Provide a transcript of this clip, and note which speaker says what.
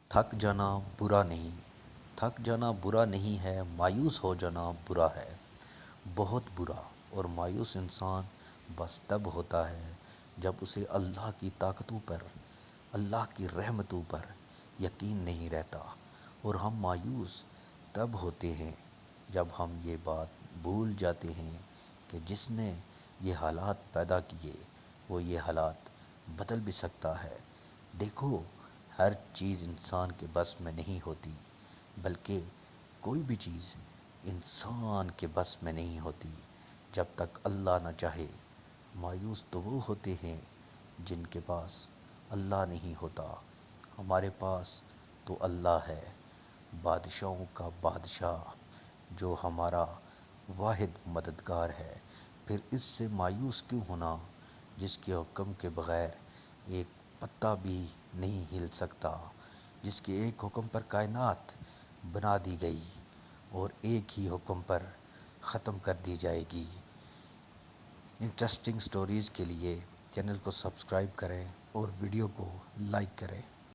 Speaker 1: تھک جانا برا نہیں، تھک جانا برا نہیں ہے، مایوس ہو جانا برا ہے، بہت برا۔ اور مایوس انسان بس تب ہوتا ہے جب اسے اللہ کی طاقتوں پر، اللہ کی رحمتوں پر یقین نہیں رہتا۔ اور ہم مایوس تب ہوتے ہیں جب ہم یہ بات بھول جاتے ہیں کہ جس نے یہ حالات پیدا کیے وہ یہ حالات بدل بھی سکتا ہے۔ دیکھو، ہر چیز انسان کے بس میں نہیں ہوتی، بلکہ کوئی بھی چیز انسان کے بس میں نہیں ہوتی جب تک اللہ نہ چاہے۔ مایوس تو وہ ہوتے ہیں جن کے پاس اللہ نہیں ہوتا۔ ہمارے پاس تو اللہ ہے، بادشاہوں کا بادشاہ، جو ہمارا واحد مددگار ہے۔ پھر اس سے مایوس کیوں ہونا جس کے حکم کے بغیر ایک پتا بھی نہیں ہل سکتا، جس کے ایک حکم پر کائنات بنا دی گئی اور ایک ہی حکم پر ختم کر دی جائے گی۔ انٹرسٹنگ سٹوریز کے لیے چینل کو سبسکرائب کریں اور ویڈیو کو لائک کریں۔